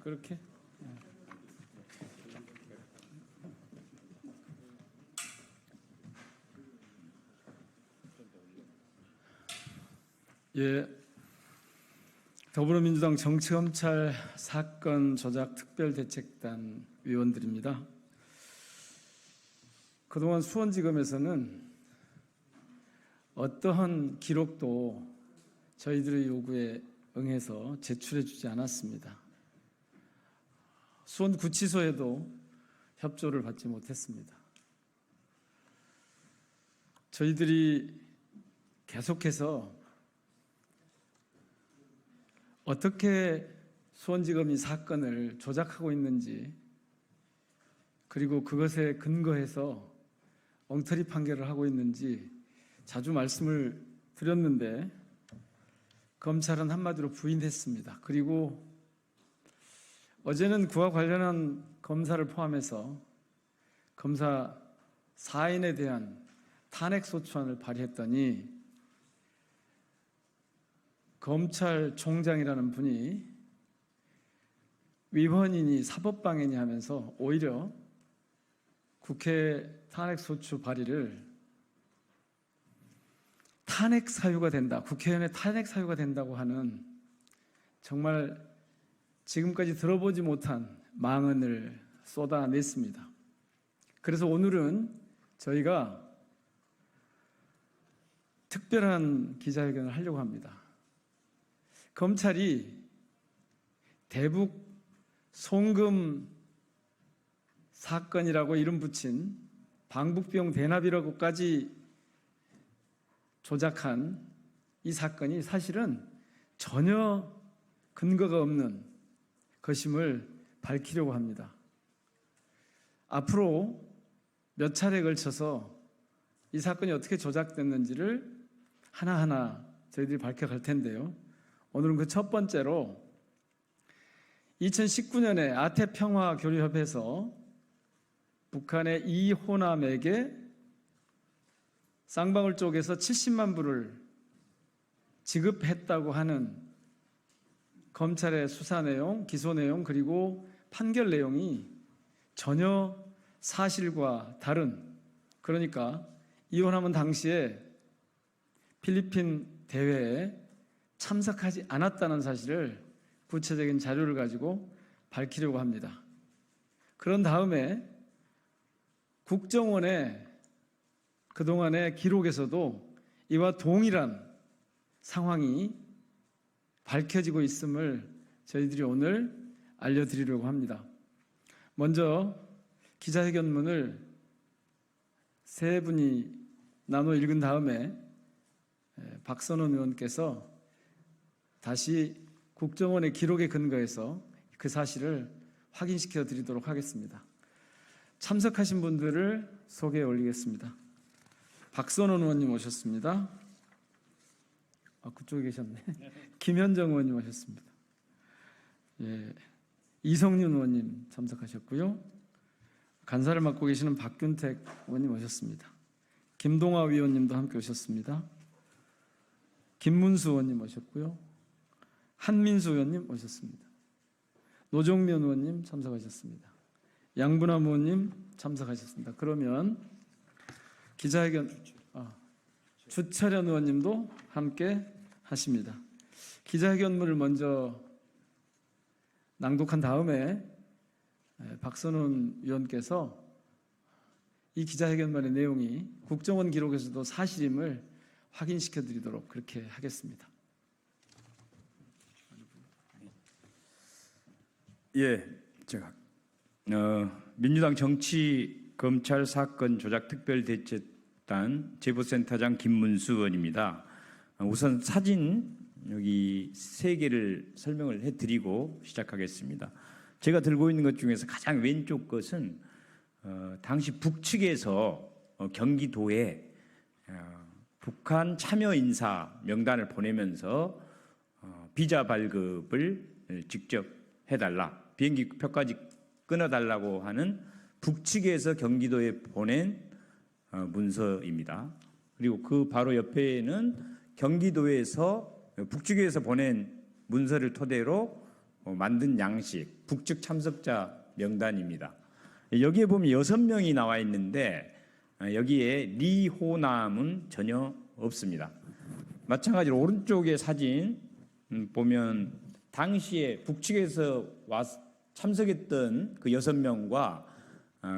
그렇게? 예, 더불어민주당 정치검찰 사건 조작 특별대책단 위원들입니다. 그동안 수원지검에서는 어떠한 기록도 저희들의 요구에 응해서 제출해 주지 않았습니다. 수원구치소에도 협조를 받지 못했습니다. 저희들이 계속해서 어떻게 수원지검이 사건을 조작하고 있는지, 그리고 그것에 근거해서 엉터리 판결을 하고 있는지 자주 말씀을 드렸는데 검찰은 한마디로 부인했습니다. 그리고 어제는 그와 관련한 검사를 포함해서 검사 4인에 대한 탄핵소추안을 발의했더니 검찰총장이라는 분이 위헌이니 사법방해니 하면서 오히려 국회 탄핵소추 발의를 탄핵 사유가 된다, 국회의원의 탄핵 사유가 된다고 하는 정말 지금까지 들어보지 못한 망언을 쏟아냈습니다. 그래서 오늘은 저희가 특별한 기자회견을 하려고 합니다. 검찰이 대북 송금 사건이라고 이름 붙인 방북비용 대납이라고까지 조작한 이 사건이 사실은 전혀 근거가 없는 것임을 밝히려고 합니다. 앞으로 몇 차례에 걸쳐서 이 사건이 어떻게 조작됐는지를 하나하나 저희들이 밝혀갈 텐데요. 오늘은 그 첫 번째로 2019년에 아태평화교류협회에서 북한의 이호남에게 쌍방울 쪽에서 70만 불을 지급했다고 하는 검찰의 수사 내용, 기소 내용, 그리고 판결 내용이 전혀 사실과 다른, 그러니까 이호남은 당시에 필리핀 대회에 참석하지 않았다는 사실을 구체적인 자료를 가지고 밝히려고 합니다. 그런 다음에 국정원의 그동안의 기록에서도 이와 동일한 상황이 밝혀지고 있음을 저희들이 오늘 알려드리려고 합니다. 먼저 기자회견문을 세 분이 나눠 읽은 다음에 박선원 의원께서 다시 국정원의 기록에 근거해서 그 사실을 확인시켜 드리도록 하겠습니다. 참석하신 분들을 소개해 올리겠습니다. 박선원 의원님 오셨습니다. 그쪽에 계셨네. 김현정 의원님 오셨습니다. 예, 이성윤 의원님 참석하셨고요. 간사를 맡고 계시는 박균택 의원님 오셨습니다. 김동아 위원님도 함께 오셨습니다. 김문수 의원님 오셨고요. 한민수 의원님 오셨습니다. 노종면 의원님 참석하셨습니다. 양분함 의원님 참석하셨습니다. 그러면 기자회견, 주철현 의원님도 함께 하십니다. 기자회견문을 먼저 낭독한 다음에 박선원 위원께서 이 기자회견문의 내용이 국정원 기록에서도 사실임을 확인시켜 드리도록 그렇게 하겠습니다. 예, 제가 민주당 정치검찰 사건 조작 특별대책단 제보센터장 김문수 의원입니다. 우선 사진 여기 3개를 설명을 해드리고 시작하겠습니다. 제가 들고 있는 것 중에서 가장 왼쪽 것은 당시 북측에서 경기도에 북한 참여 인사 명단을 보내면서 비자 발급을 직접 해달라, 비행기 표까지 끊어달라고 하는 북측에서 경기도에 보낸 문서입니다. 그리고 그 바로 옆에는 경기도에서 북측에서 보낸 문서를 토대로 만든 양식, 북측 참석자 명단입니다. 여기에 보면 6명이 나와 있는데 여기에 리호남은 전혀 없습니다. 마찬가지로 오른쪽의 사진 보면 당시에 북측에서 참석했던 그 6명과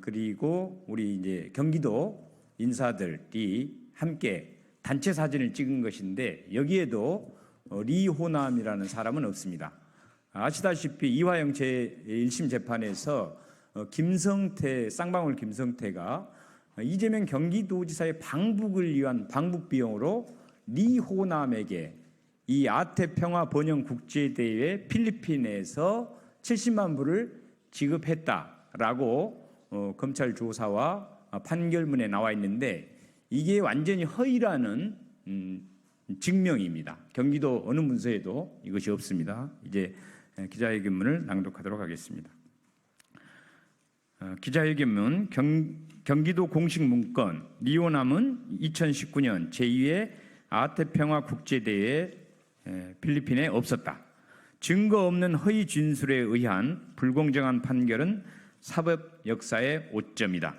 그리고 우리 이제 경기도 인사들이 함께 단체 사진을 찍은 것인데 여기에도 리호남이라는 사람은 없습니다. 아시다시피 이화영 제1심 재판에서 김성태, 쌍방울 김성태가 이재명 경기도지사의 방북을 위한 방북 비용으로 리호남에게 이 아태 평화 번영 국제대회 필리핀에서 70만 불을 지급했다라고 검찰 조사와 판결문에 나와 있는데 이게 완전히 허위라는 증명입니다. 경기도 어느 문서에도 이것이 없습니다. 이제 기자회견문을 낭독하도록 하겠습니다. 기자회견문 경기도 공식 문건 리호남은 2019년 제2회 아태평화 국제대회 필리핀에 없었다. 증거 없는 허위 진술에 의한 불공정한 판결은 사법 역사의 오점이다.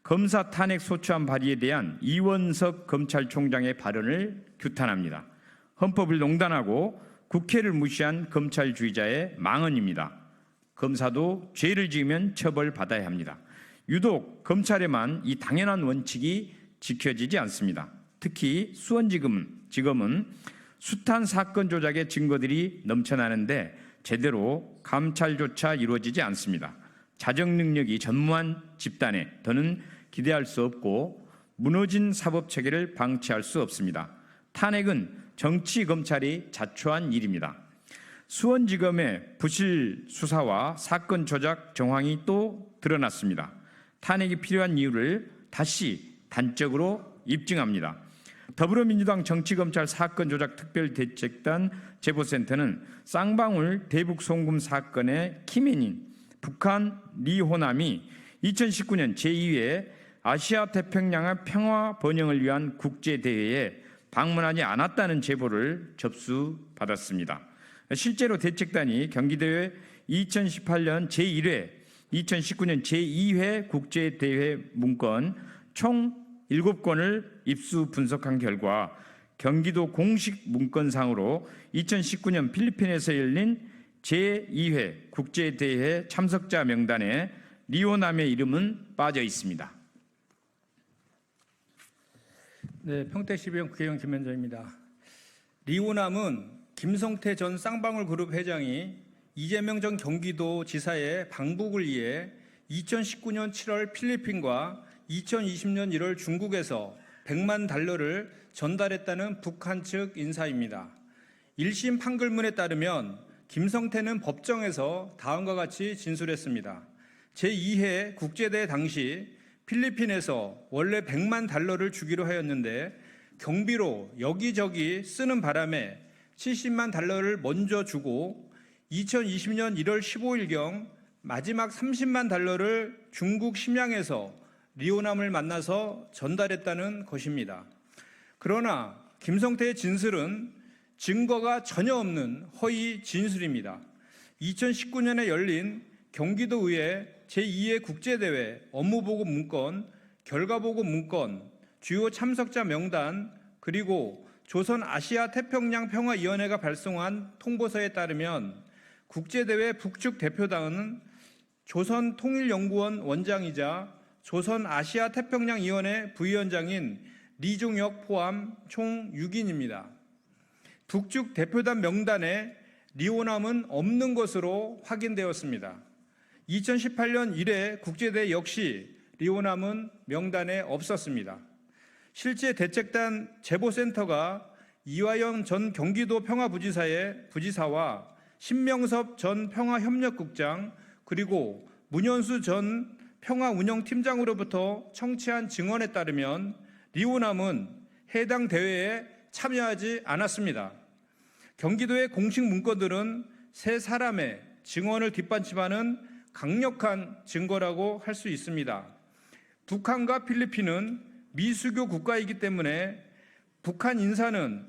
검사 탄핵 소추안 발의에 대한 이원석 검찰총장의 발언을 규탄합니다. 헌법을 농단하고 국회를 무시한 검찰주의자의 망언입니다. 검사도 죄를 지으면 처벌받아야 합니다. 유독 검찰에만 이 당연한 원칙이 지켜지지 않습니다. 특히 수원지검은 숱한 사건 조작의 증거들이 넘쳐나는데 제대로 감찰조차 이루어지지 않습니다. 자정 능력이 전무한 집단에 더는 기대할 수 없고 무너진 사법체계를 방치할 수 없습니다. 탄핵은 정치 검찰이 자초한 일입니다. 수원지검의 부실 수사와 사건 조작 정황이 또 드러났습니다. 탄핵이 필요한 이유를 다시 단적으로 입증합니다. 더불어민주당 정치검찰 사건 조작 특별대책단 제보센터는 쌍방울 대북 송금 사건의 키맨인 북한 리호남이 2019년 제2회 아시아 태평양의 평화 번영을 위한 국제대회에 방문하지 않았다는 제보를 접수받았습니다. 실제로 대책단이 경기도에 2018년 제1회, 2019년 제2회 국제대회 문건 총 7건을 입수 분석한 결과 경기도 공식 문건상으로 2019년 필리핀에서 열린 제2회 국제대회 참석자 명단에 리호남의 이름은 빠져 있습니다. 네, 평택시의원 국회의원 김현정입니다. 리호남은 김성태 전 쌍방울 그룹 회장이 이재명 전 경기도지사의 방북을 위해 2019년 7월 필리핀과 2020년 1월 중국에서 100만 달러를 전달했다는 북한 측 인사입니다. 1심 판결문에 따르면 김성태는 법정에서 다음과 같이 진술했습니다. 제2회 국제대회 당시 필리핀에서 원래 100만 달러를 주기로 하였는데 경비로 여기저기 쓰는 바람에 70만 달러를 먼저 주고 2020년 1월 15일경 마지막 30만 달러를 중국 심양에서 리호남을 만나서 전달했다는 것입니다. 그러나 김성태의 진술은 증거가 전혀 없는 허위 진술입니다. 2019년에 열린 경기도의회 제2회 국제대회 업무보고 문건, 결과보고 문건, 주요 참석자 명단, 그리고 조선 아시아 태평양 평화위원회가 발송한 통보서에 따르면 국제대회 북측 대표단은 조선통일연구원 원장이자 조선 아시아 태평양위원회 부위원장인 리종혁 포함 총 6인입니다. 북측 대표단 명단에 리호남은 없는 것으로 확인되었습니다. 2018년 1회 국제대회 역시 리호남은 명단에 없었습니다. 실제 대책단 제보센터가 이화영 전 경기도 평화부지사의 부지사와 신명섭 전 평화협력국장 그리고 문현수 전 평화운영팀장으로부터 청취한 증언에 따르면 리호남은 해당 대회에 참여하지 않았습니다. 경기도의 공식 문건들은 세 사람의 증언을 뒷받침하는 강력한 증거라고 할 수 있습니다. 북한과 필리핀은 미수교 국가이기 때문에 북한 인사는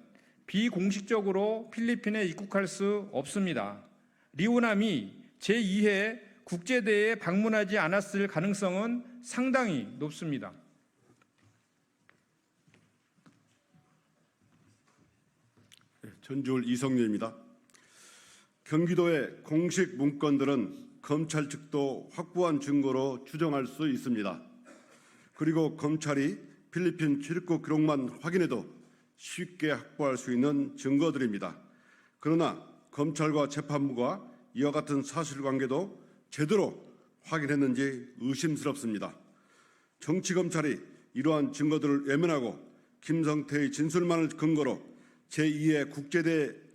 비공식적으로 필리핀에 입국할 수 없습니다. 리오남이 제2회 국제대회에 방문하지 않았을 가능성은 상당히 높습니다. 전주울 이성렬입니다. 경기도의 공식 문건들은 검찰 측도 확보한 증거로 추정할 수 있습니다. 그리고 검찰이 필리핀 출입국 기록만 확인해도 쉽게 확보할 수 있는 증거들입니다. 그러나 검찰과 재판부가 이와 같은 사실관계도 제대로 확인했는지 의심스럽습니다. 정치검찰이 이러한 증거들을 외면하고 김성태의 진술만을 근거로 제2의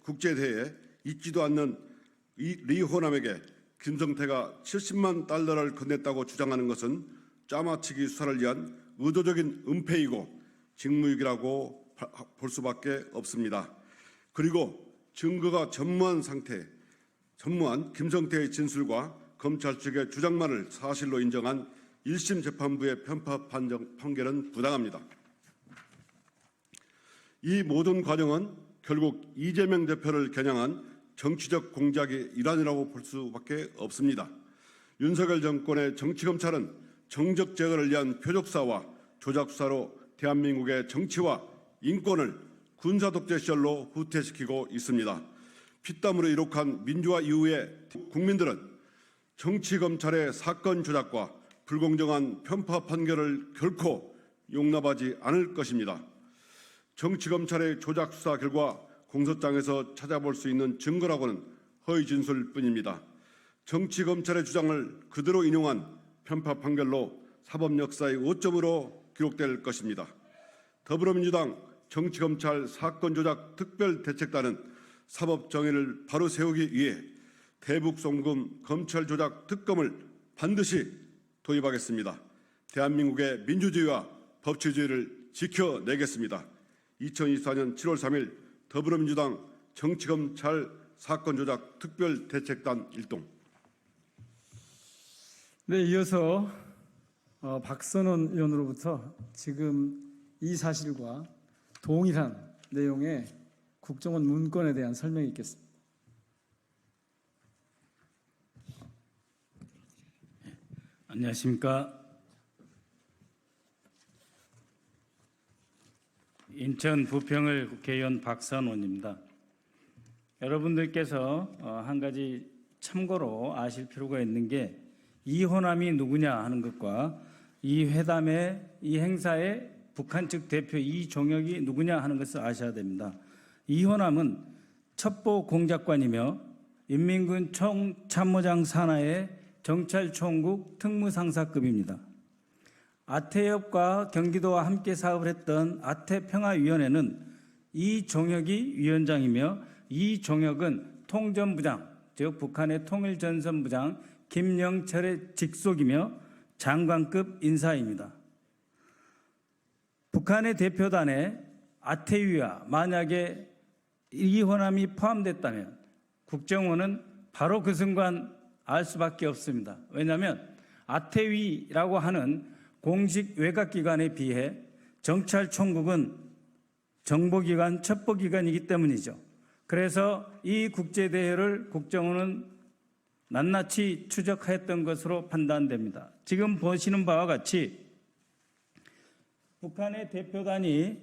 국제대회에 있지도 않는 리호남에게 김성태가 70만 달러를 건넸다고 주장하는 것은 짜맞추기 수사를 위한 의도적인 은폐이고 직무유기라고 볼 수밖에 없습니다. 그리고 증거가 전무한 김성태의 진술과 검찰 측의 주장만을 사실로 인정한 1심 재판부의 편파 판결은 부당합니다. 이 모든 과정은 결국 이재명 대표를 겨냥한 정치적 공작의 일환이라고 볼 수밖에 없습니다. 윤석열 정권의 정치검찰은 정적 제거를 위한 표적사와 조작수사로 대한민국의 정치와 인권을 군사독재 시절로 후퇴시키고 있습니다. 피땀으로 이룩한 민주화 이후의 국민들은 정치검찰의 사건 조작과 불공정한 편파 판결을 결코 용납하지 않을 것입니다. 정치검찰의 조작수사 결과 공소장에서 찾아볼 수 있는 증거라고는 허위 진술뿐입니다. 정치검찰의 주장을 그대로 인용한 편파 판결로 사법 역사의 오점으로 기록될 것입니다. 더불어민주당 정치검찰 사건조작 특별대책단은 사법 정의를 바로 세우기 위해 대북송금 검찰조작 특검을 반드시 도입하겠습니다. 대한민국의 민주주의와 법치주의를 지켜내겠습니다. 2024년 7월 3일 더불어민주당 정치검찰 사건조작 특별대책단 일동. 네, 이어서 박선원 의원으로부터 지금 이 사실과 동일한 내용의 국정원 문건에 대한 설명이 있겠습니다. 안녕하십니까. 인천 부평을 국회의원 박선원입니다. 여러분들께서 한 가지 참고로 아실 필요가 있는 게 이호남이 누구냐 하는 것과 이 회담의 이 행사의 북한 측 대표 이종혁이 누구냐 하는 것을 아셔야 됩니다. 이호남은 첩보 공작관이며 인민군 총참모장 산하의 정찰총국 특무상사급입니다. 아태협과 경기도와 함께 사업을 했던 아태평화위원회는 이종혁이 위원장이며 이종혁은 통전부장, 즉 북한의 통일전선부장 김영철의 직속이며 장관급 인사입니다. 북한의 대표단에 아태위와 만약에 이호남이 포함됐다면 국정원은 바로 그 순간 알 수밖에 없습니다. 왜냐하면 아태위라고 하는 공식 외곽기관에 비해 정찰총국은 정보기관, 첩보기관이기 때문이죠. 그래서 이 국제대회를 국정원은 낱낱이 추적했던 것으로 판단됩니다. 지금 보시는 바와 같이 북한의 대표단이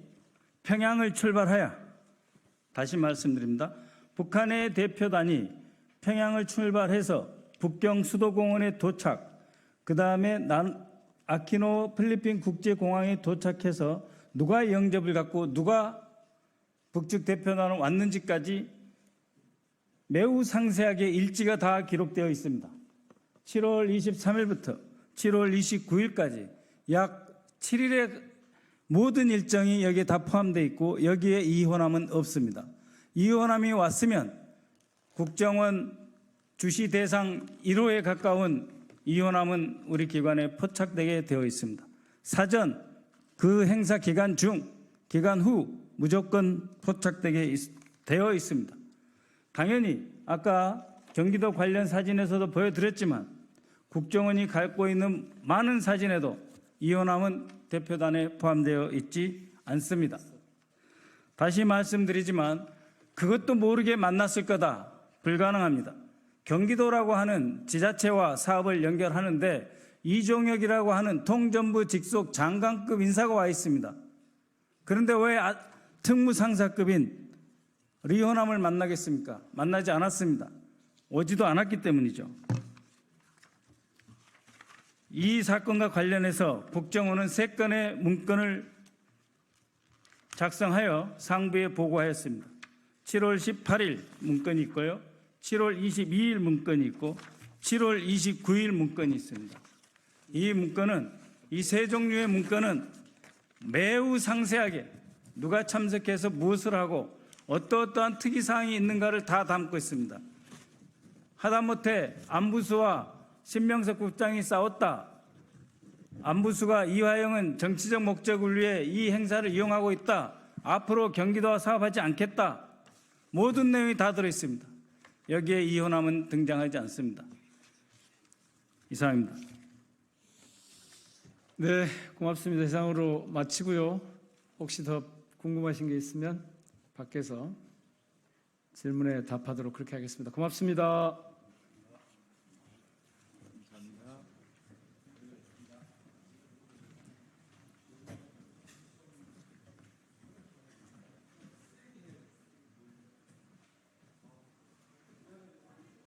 평양을 출발하여, 다시 말씀드립니다. 북한의 대표단이 평양을 출발해서 북경 수도공원에 도착, 그 다음에 아키노 필리핀 국제공항에 도착해서 누가 영접을 갖고 누가 북측 대표단을 왔는지까지 매우 상세하게 일지가 다 기록되어 있습니다. 7월 23일부터 7월 29일까지 약 7일의 모든 일정이 여기에 다 포함되어 있고 여기에 이호남은 없습니다. 이호남이 왔으면 국정원 주시 대상 1호에 가까운 이호남은 우리 기관에 포착되게 되어 있습니다. 사전 그 행사 기간 중, 기간 후 무조건 포착되게 되어 있습니다. 당연히 아까 경기도 관련 사진에서도 보여드렸지만 국정원이 갖고 있는 많은 사진에도 이호남은 대표단에 포함되어 있지 않습니다. 다시 말씀드리지만 그것도 모르게 만났을 거다. 불가능합니다. 경기도라고 하는 지자체와 사업을 연결하는데 이종혁이라고 하는 통전부 직속 장관급 인사가 와 있습니다. 그런데 왜 특무상사급인 리호남을 만나겠습니까? 만나지 않았습니다. 오지도 않았기 때문이죠. 이 사건과 관련해서 국정원은 3건의 문건을 작성하여 상부에 보고하였습니다. 7월 18일 문건이 있고요. 7월 22일 문건이 있고 7월 29일 문건이 있습니다. 이 문건은 이 세 종류의 문건은 매우 상세하게 누가 참석해서 무엇을 하고 어떠한 특이사항이 있는가를 다 담고 있습니다. 하다못해 안부수와 신명석 국장이 싸웠다. 안부수가 이화영은 정치적 목적을 위해 이 행사를 이용하고 있다. 앞으로 경기도와 사업하지 않겠다. 모든 내용이 다 들어있습니다. 여기에 이호남은 등장하지 않습니다. 이상입니다. 네, 고맙습니다. 이상으로 마치고요. 혹시 더 궁금하신 게 있으면 밖에서 질문에 답하도록 그렇게 하겠습니다. 고맙습니다.